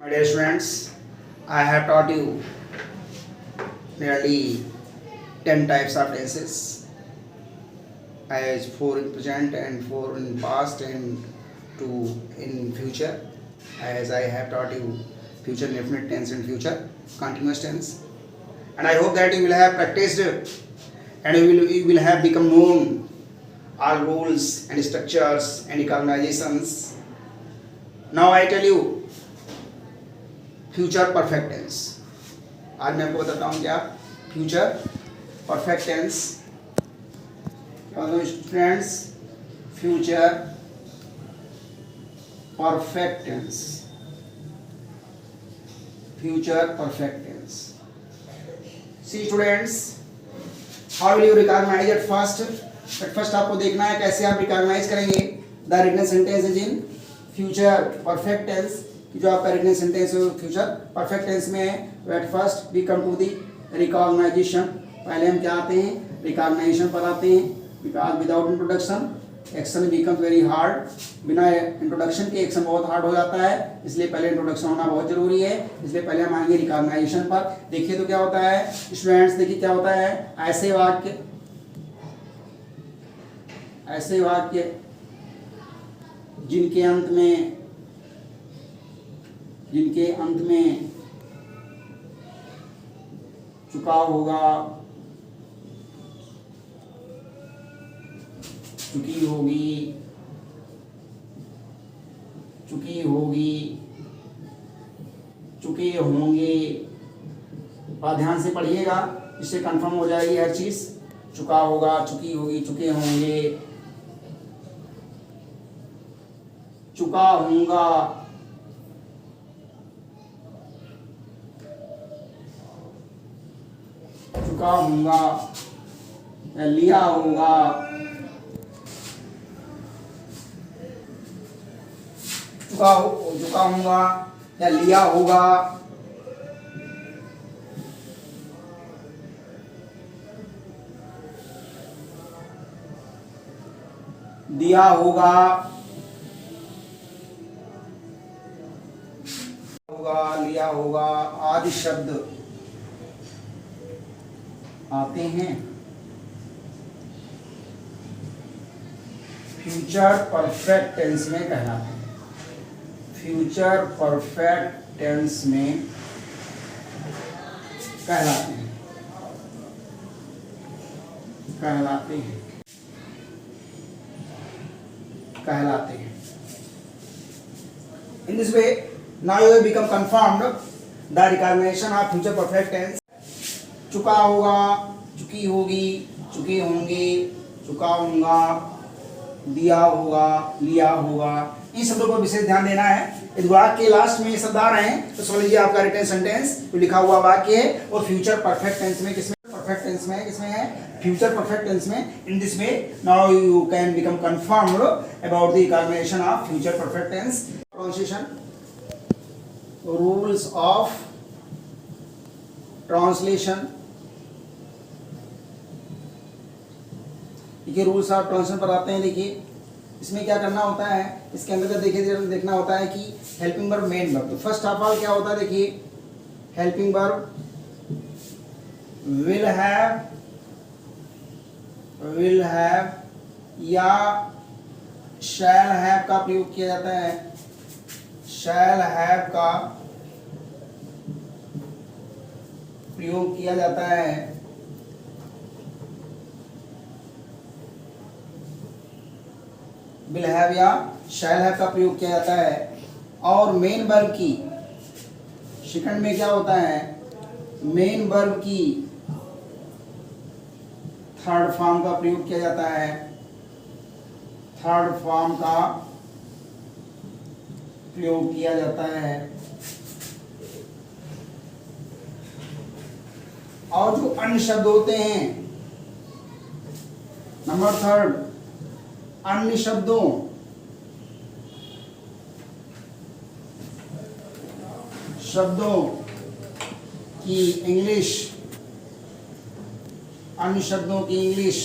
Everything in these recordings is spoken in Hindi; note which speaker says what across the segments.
Speaker 1: My dear students, I have taught you nearly 10 types of tenses, as 4 in present and 4 in past and 2 in future. As I have taught you future indefinite tense and future continuous tense, and I hope that you will have practiced and you will have become known all rules and structures and recognitions. Now I tell you future perfect tense. आज मैं आपको बताता हूँ क्या फ्यूचर परफेक्ट टेंस क्या होता है students. Future perfect tense, future perfect tense. See students, how will you recognise at first आपको देखना है कैसे आप रिकॉग्नाइज करेंगे the written sentence is in future perfect tense. जो आपका written sentence future perfect tense में है। At first we come to the recognisation. पहले हम क्या आते हैं रिकॉग्नाइजेशन पर आते हैं। Because without introduction action becomes very hard. बिना इंट्रोडक्शन के एक्शन बहुत हार्ड हो जाता है, इसलिए पहले इंट्रोडक्शन होना बहुत जरूरी है। इसलिए पहले हम आएंगे रिकॉग्नाइजेशन पर। देखिए तो क्या होता है स्टूडेंट्स, देखिए क्या होता है ऐसे वाक्य जिनके अंत में चुकाव होगा, चुकी होगी, चुके होंगे। और ध्यान से पढ़िएगा, इससे कंफर्म हो जाएगी हर चीज। चुका होगा, चुकी होगी, चुके होंगे, चुका होऊंगा, चुका होऊंगा या लिया होगा, चुका होऊंगा या लिया होगा, दिया होगा, लिया होगा आदि शब्द आते हैं फ्यूचर परफेक्ट टेंस में कहलाते हैं। फ्यूचर परफेक्ट टेंस में कहलाते हैं In this way, now you have become confirmed the recognition of future perfect tense. चुका होगा, चुकी होगी, चुके होंगे, चुका होऊंगा, दिया होगा, लिया होगा, इन शब्दों पर विशेष ध्यान देना है। यदि वाक्य के लास्ट में ये शब्द आ रहे हैं तो समझ लीजिए आपका रिटन सेंटेंस जो लिखा हुआ वाक्य है और फ्यूचर परफेक्ट टेंस में किसमें है फ्यूचर परफेक्ट टेंस में। In this way now you can become confirmed about the recognition of future perfect tense. Pronunciation, rules of translation. देखिए रूल्स ऑफ ट्रांसलेशन पर आते हैं। देखिए इसमें क्या करना होता है, इसके अंदर देखिए देखना होता है कि हेल्पिंग वर्ब, मेन वर्ब। तो फर्स्ट ऑफ ऑल क्या होता है, देखिए हेल्पिंग वर्ब विल हैव या शैल हैव का प्रयोग किया जाता है। शैल हैव का प्रयोग किया जाता है विल हैव या शैल हैव का प्रयोग किया जाता है। और मेन वर्ब की सेकंड में क्या होता है, मेन वर्ब की थर्ड फॉर्म का प्रयोग किया जाता है। थर्ड फॉर्म का प्रयोग किया जाता है। और जो अन्य शब्द होते हैं, नंबर थर्ड, अन्य शब्दों की इंग्लिश, अन्य शब्दों की इंग्लिश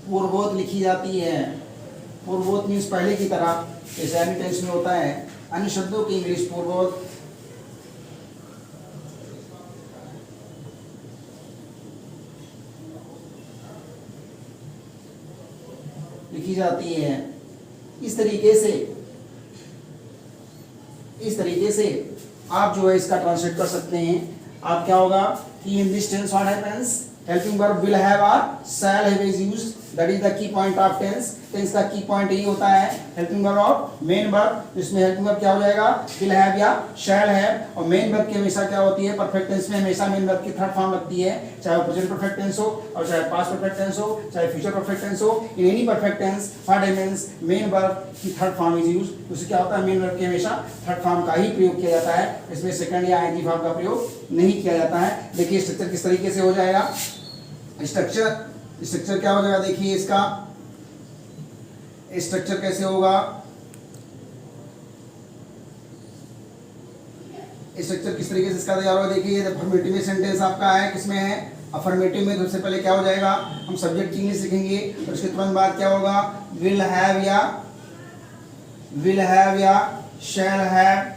Speaker 1: पूर्वोत लिखी जाती है। पूर्वोत मीन्स पहले की तरह, जैसे एनी टेंस में होता है अन्य शब्दों की इंग्लिश पूर्वक लिखी जाती है। इस तरीके से आप जो है इसका ट्रांसलेट कर सकते हैं। आप क्या होगा कि in this tense what happens, helping verb will have और shall have is used, that is the key point of tense. Tense का की पॉइंट यही होता है हेल्पिंग वर्ब और मेन वर्ब। इसमें हेल्पिंग वर्ब क्या हो जाएगा, विल हैव या शैल हैव, और मेन वर्ब की हमेशा क्या होती है, परफेक्ट टेंस में हमेशा मेन वर्ब की थर्ड फॉर्म लगती है, चाहे वो प्रेजेंट परफेक्ट टेंस हो और चाहे पास्ट परफेक्ट टेंस हो, चाहे फ्यूचर परफेक्ट टेंस हो। In any perfect tense what happens, main verb की थर्ड फॉर्म इज यूज्ड। उससे क्या होता है, मेन वर्ब की हमेशा थर्ड फॉर्म का ही प्रयोग किया जाता है, इसमें सेकंड या आईएनजी फॉर्म का प्रयोग नहीं किया जाता है। देखिए स्ट्रक्चर किस तरीके से हो जाएगा। स्ट्रक्चर क्या हो जाएगा, देखिए इसका स्ट्रक्चर कैसे होगा। स्ट्रक्चर किस तरीके से इसका तैयार होगा, देखिए अफर्मेटिव में सेंटेंस आपका है, किसमें है, अफर्मेटिव में। सबसे पहले क्या हो जाएगा, हम सब्जेक्ट की इंग्लिश लिखेंगे और उसके तुरंत बाद क्या होगा, विल हैव या शैल हैव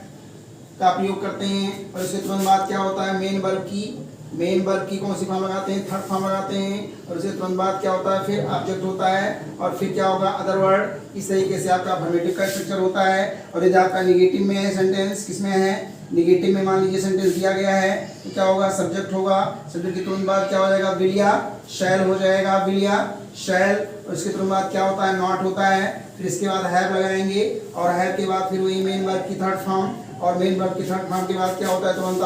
Speaker 1: का प्रयोग करते हैं। और उसके तुरंत बाद क्या होता है, मेन वर्ब की कौन सी फॉर्म लगाते हैं, थर्ड फॉर्म लगाते हैं। और उसके तुरंत बाद क्या होता है, फिर ऑब्जेक्ट होता है और फिर क्या होगा, अदर वर्ड। इस तरीके से आपका अफर्मेटिव का स्ट्रक्चर होता है। और यदि आपका निगेटिव में है सेंटेंस, किसमें है, निगेटिव में मान लीजिए सेंटेंस दिया गया है तो क्या होगा, सब्जेक्ट होगा, सब्जेक्ट के तुरंत बाद क्या हो जाएगा, विल या शैल हो जाएगा, विल या शैल। और इसके तुरंत बाद क्या होता है, नॉट होता है। फिर इसके बाद हैव लगाएंगे और हैव के बाद फिर वही मेन वर्ब की थर्ड फॉर्म, और मेन वर्ब की थर्ड फॉर्म के बाद क्या होता है, तुरंत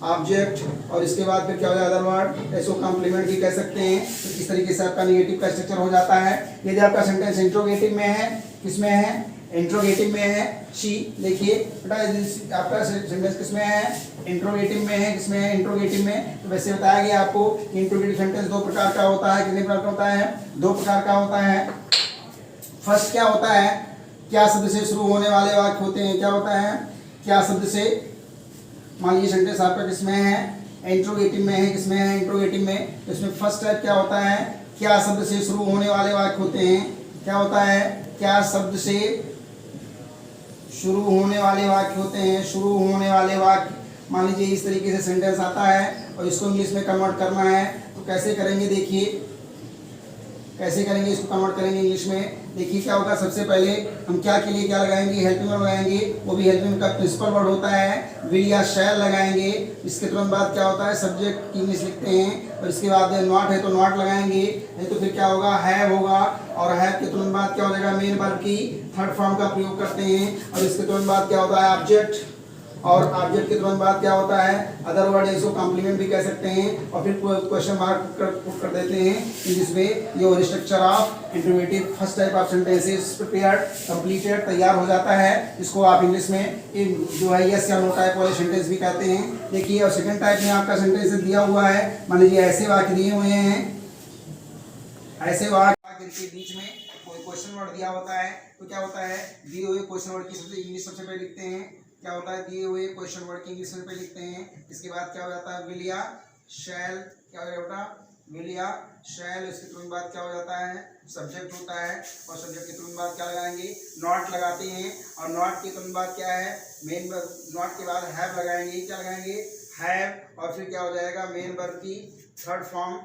Speaker 1: ऑब्जेक्ट। और इसके बाद फिर क्या हो जाएगा, अदर वर्ड, इसको कॉम्प्लीमेंट भी कह सकते हैं। तो इस तरीके से आपका नेगेटिव का स्ट्रक्चर हो जाता है। यदि आपका सेंटेंस इंट्रोगेटिव में है, किसमें है, इंट्रोगेटिव में है, शी। देखिए बेटा आपका सेंटेंस किसमें है, इंट्रोगेटिव में है, किसमें है, इंट्रोगेटिव में। तो वैसे बताया गया आपको कि इंट्रोगेटिव सेंटेंस दो प्रकार का होता है। कितने प्रकार का होता है, दो प्रकार का होता है। फर्स्ट क्या होता है, क्या शब्द से शुरू होने वाले वाक्य होते हैं। क्या होता है, क्या शब्द से, मान लीजिए सेंटेंस आपका किसमें है, इंट्रोगेटिव में है, किसमें है, इंट्रोगेटिव में। तो इसमें फर्स्ट टाइप क्या होता है, क्या शब्द से शुरू होने वाले वाक्य होते हैं। क्या होता है, क्या शब्द से शुरू होने वाले वाक्य होते हैं, शुरू होने वाले वाक्य। मान लीजिए इस तरीके से सेंटेंस आता है और इसको इंग्लिश में कन्वर्ट करना है, तो कैसे करेंगे, देखिए कैसे करेंगे, इसको कन्वर्ट करेंगे इंग्लिश में। देखिए क्या होगा, सबसे पहले हम क्या के लिए क्या लगाएंगे, हेल्पिंग वर्ब लगाएंगे, वो भी हेल्पिंग का प्रिंसिपल वर्ड होता है, विल या शैल लगाएंगे। इसके तुरंत बाद क्या होता है, सब्जेक्ट की इंग्लिश लिखते हैं और इसके बाद नॉट है तो नॉट लगाएंगे, नहीं तो फिर क्या होगा, हैव होगा। और हैव के तुरंत बाद क्या हो जाएगा, मेन वर्ब की थर्ड फॉर्म का प्रयोग करते हैं। और इसके तुरंत बाद क्या होता है, ऑब्जेक्ट। और ऑब्जेक्ट के तुरंत बाद क्या होता है, अदर वर्ड, इसको कॉम्प्लीमेंट भी कह सकते हैं। और फिर क्वेश्चन मार्क पुट कर देते हैं, जिसमें ये structure of interrogative first type of sentences prepared, completed, तैयार हो जाता है। इसको आप इंग्लिश में जो है यस या नो टाइप वाले सेंटेंस भी कहते हैं। देखिए और सेकंड टाइप में आपका सेंटेंस दिया हुआ है, मान लीजिए ऐसे वाक्य दिए हुए हैं, ऐसे वाक्य के बीच में कोई क्वेश्चन वर्ड दिया होता है, तो क्या होता है, दिए हुए क्वेश्चन वर्ड की इंग्लिश सबसे पहले लिखते हैं। क्या होता है, दिए हुए क्वेश्चन वर्ड की इंग्लिश पे लिखते हैं। इसके बाद क्या हो जाता है, विल या शैल, क्या हो जाता है, विल या शैल। इसके तुरंत बाद क्या हो जाता है, सब्जेक्ट होता है और सब्जेक्ट के तुरंत बाद क्या लगाएंगे, नॉट लगाते हैं। और नॉट के तुरंत बाद क्या है, मेन वर्ब, नॉट के बाद हैव लगाएंगे, क्या लगाएंगे, हैव। और फिर क्या हो जाएगा, मेन वर्ब की थर्ड फॉर्म,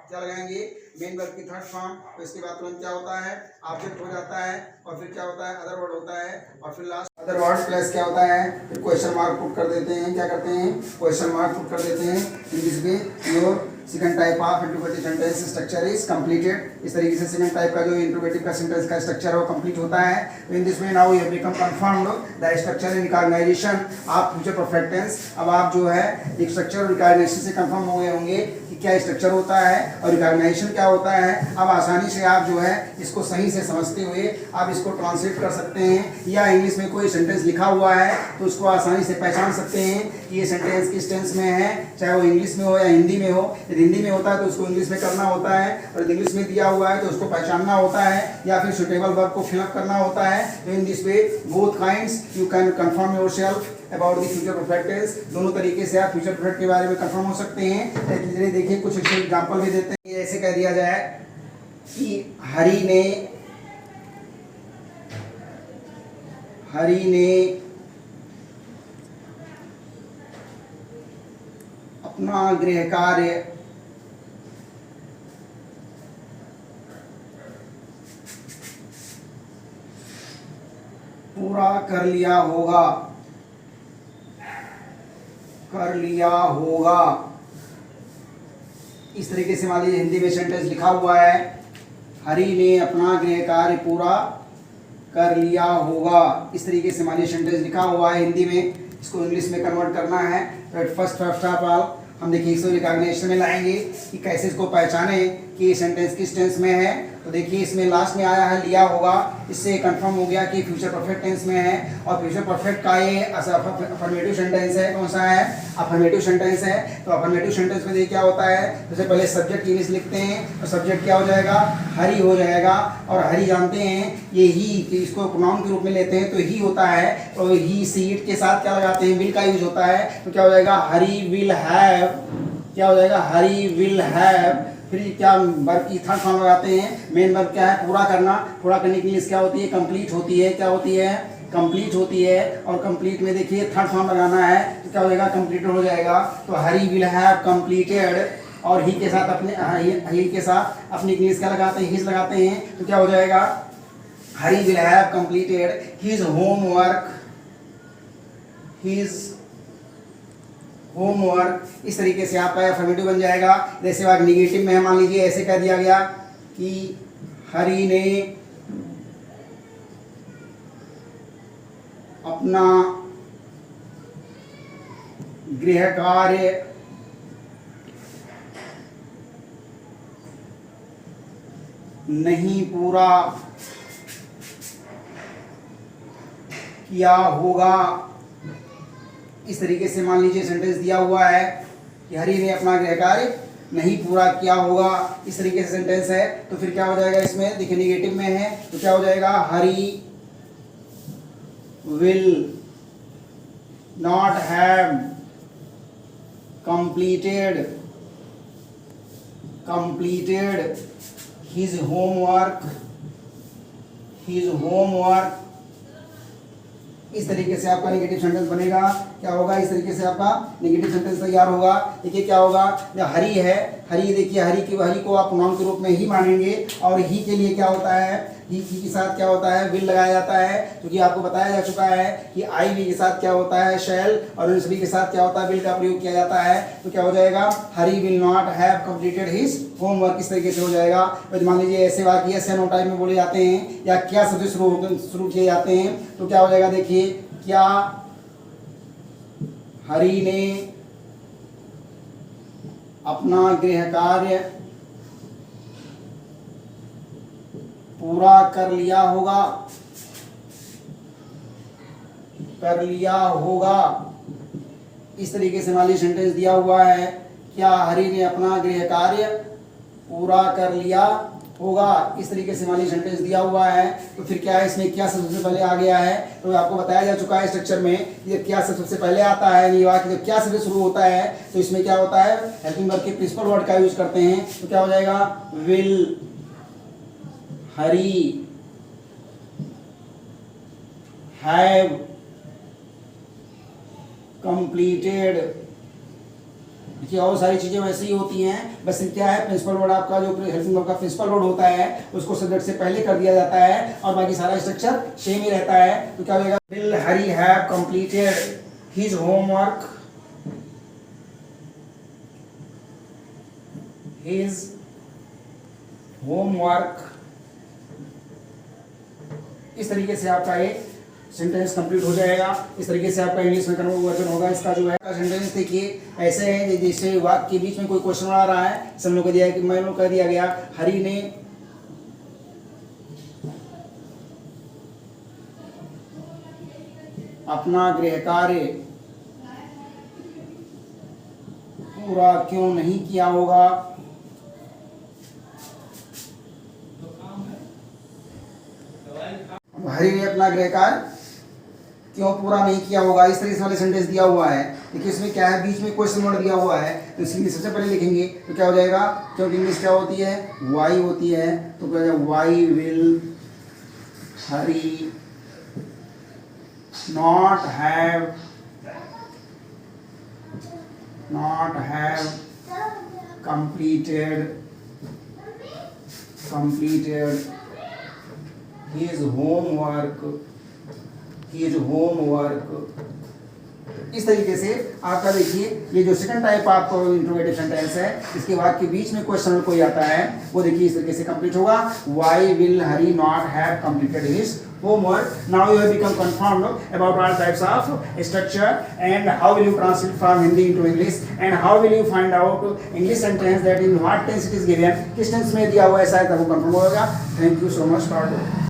Speaker 1: क्या लगाएंगे, मेन वर्ब की थर्ड फॉर्म। तो इसके बाद तुरंत क्या होता है, ऑब्जेक्ट हो जाता है और फिर क्या होता है, अदर वर्ड होता है। और फिर लास्ट अदर वर्ड प्लस क्या होता है, फिर क्वेश्चन मार्क पुट कर देते हैं। क्या करते हैं, क्वेश्चन मार्क पुट कर देते हैं। इंग्लिश में your second type of interrogative sentence structure is completed. इस तरीके से सेकंड टाइप का जो इंट्रोगेटिव का सेंटेंस का स्ट्रक्चर है वो कंप्लीट होता है। तो in this way now you have become confirmed the structure in recognisation of future perfect tense. अब आप जो है एक स्ट्रक्चर और रिकॉग्नाइजेशन से कंफर्म हो गए होंगे कि क्या स्ट्रक्चर होता है और रिकॉग्नाइजेशन क्या होता है। अब आसानी से आप जो है इसको सही से समझते हुए आप इसको ट्रांसलेट कर सकते हैं, या इंग्लिश में कोई सेंटेंस लिखा हुआ है तो उसको आसानी से पहचान सकते हैं कि ये सेंटेंस किस टेंस में है, चाहे वो इंग्लिश में हो या हिंदी में हो। यदि हिंदी में होता है तो उसको इंग्लिश में करना होता है, और यदि इंग्लिश में दिया हुआ है तो उसको पहचानना होता है, या फिर सुटेबल वर्ब को फिलअप करना होता है। तो in this way both kinds you can confirm yourself about the future perfect tense. दोनों तरीके से आप फ्यूचर परफेक्ट के बारे में कंफर्म हो सकते हैं। देखिए कुछ एग्जांपल भी देते हैं। ऐसे कह दिया जाए कि हरि ने अपना गृह कार्य पूरा कर लिया होगा, कर लिया होगा। इस तरीके से मान लीजिए हिंदी में सेंटेंस लिखा हुआ है, हरि ने अपना गृह कार्य पूरा कर लिया होगा। इस तरीके से मान लीजिए सेंटेंस लिखा हुआ है हिंदी में, इसको इंग्लिश में कन्वर्ट करना है। फर्स्ट ऑफ ऑल हम देखिए इसको रिकॉग्निशन में लाएंगे कि कैसे इसको पहचाने कि ये सेंटेंस किस टेंस में है। तो देखिए इसमें लास्ट में आया है लिया होगा, इससे कंफर्म हो गया कि फ्यूचर परफेक्ट टेंस में है। और फ्यूचर परफेक्ट का ये अफर्मेटिव सेंटेंस है। कौन सा है? अफर्मेटिव सेंटेंस है। तो अफर्मेटिव सेंटेंस में देखिए क्या होता है, सबसे पहले सब्जेक्ट इंग्लिश लिखते हैं तो सब्जेक्ट क्या हो जाएगा? हरि हो जाएगा। और हरि जानते हैं ये ही, इसको प्रोनाउन के रूप में लेते हैं तो ही होता है। तो ही सीट के साथ क्या लगाते हैं? विल का यूज होता है। तो क्या हो जाएगा? Hari will have. क्या हो जाएगा? Hari will have. फिर क्या वर्ब की थर्ड फॉर्म लगाते हैं? मेन वर्ब क्या है? पूरा करना। पूरा करने के लिए क्या होती है? कंप्लीट होती है। क्या होती है? कंप्लीट होती है। और कंप्लीट में देखिए थर्ड फॉर्म लगाना है तो क्या हो जाएगा? कंप्लीटेड हो जाएगा। तो हरि विल हैव कंप्लीटेड। और ही के साथ अपने ही के साथ अपनी इंग्लिश क्या लगाते हैं? हिज लगाते हैं। तो क्या हो जाएगा? Hari will have completed his homework. His homework. इस तरीके से आपका अफर्मेटिव बन जाएगा। जैसे बात निगेटिव में मान लीजिए ऐसे कह दिया गया कि हरि ने अपना गृह कार्य नहीं पूरा किया होगा। इस तरीके से मान लीजिए सेंटेंस दिया हुआ है कि हरि ने अपना गृह कार्य नहीं पूरा किया होगा। इस तरीके से सेंटेंस है। तो फिर क्या हो जाएगा इसमें? देखिए निगेटिव में है तो क्या हो जाएगा? Hari will not have completed his homework. इस तरीके से आपका नेगेटिव सेंटेंस बनेगा। क्या होगा? इस तरीके से आपका नेगेटिव सेंटेंस तैयार होगा। देखिए क्या होगा? जब हरि है, हरि देखिए हरि को आप नाउन के रूप में ही मानेंगे। और ही के लिए क्या होता है? ही के साथ क्या होता है? विल लगाया जाता है। क्योंकि आपको बताया जा चुका है कि आई भी के साथ क्या होता है? शैल। और सभी के साथ क्या होता है? विल का प्रयोग किया जाता है। तो क्या हो जाएगा? Hari will not have completed his homework. इस तरीके से हो जाएगा। तो मान लीजिए ऐसे वाक्य ऐसे नो टाइम में बोले जाते हैं या क्या शब्द शुरू किए जाते हैं तो क्या हो जाएगा? देखिए क्या हरि ने अपना गृह कार्य पूरा कर लिया होगा। इस तरीके से मान लीजिए सेंटेंस दिया हुआ है, क्या हरि ने अपना गृह कार्य पूरा कर लिया होगा। इस तरीके से मान लीजिए सेंटेंस दिया हुआ है। तो फिर क्या है इसमें? क्या सबसे पहले आ गया है? तो आपको बताया जा चुका है स्ट्रक्चर में ये क्या सबसे पहले आता है। ये वाक्य जब क्या से शुरू होता है तो इसमें क्या होता है? हेल्पिंग वर्ब के प्रिंसिपल वर्ड का यूज करते हैं। तो क्या हो जाएगा? Will Hari have completed. देखिए और सारी चीजें वैसे ही होती हैं, बस क्या है प्रिंसिपल वर्ड आपका जो हेल्पिंग वर्ब का प्रिंसिपल वर्ड होता है उसको सब्जेक्ट से पहले कर दिया जाता है और बाकी सारा स्ट्रक्चर सेम ही रहता है। तो क्या हो जाएगा? Will Hari have completed his homework. इस तरीके से आपका ये सेंटेंस कंप्लीट हो जाएगा। इस तरीके से आपका इंग्लिश में कन्वर्जन होगा। इसका जो है सेंटेंस देखिए ऐसे है जैसे वाक्य के बीच में कोई क्वेश्चन आ रहा है। सब लोग को दिया है कि मैं लोग कह दिया गया हरि ने अपना गृह कार्य पूरा क्यों नहीं किया होगा। हरि ने अपना गृह कार्य क्यों पूरा नहीं किया होगा। इस तरीके से वाले सेंटेंस दिया हुआ है। देखिए इसमें क्या है? बीच में क्वेश्चन वर्ड दिया हुआ है तो इसकी सबसे पहले लिखेंगे तो क्या हो जाएगा? क्योंकि इंग्लिश क्या होती है? वाई होती है। तो क्या हो जाएगा? Why will Hari not have completed his homework. इस तरीके से आपका देखिए ये जो सेकंड टाइप आपको इंट्रोगेटिव सेंटेंस है, इसके बाद के बीच में क्वेश्चन कोई आता है, वो देखिए इस तरीके से कंप्लीट होगा. Why will Hari not have completed his homework? Now you have become confirmed about all types of structure and how will you translate from Hindi into English and how will you find out English sentence that in what tense it is given, किस टेंस में दिया हुआ है, शायद आपको कंफर्म होगा. Thank you so much for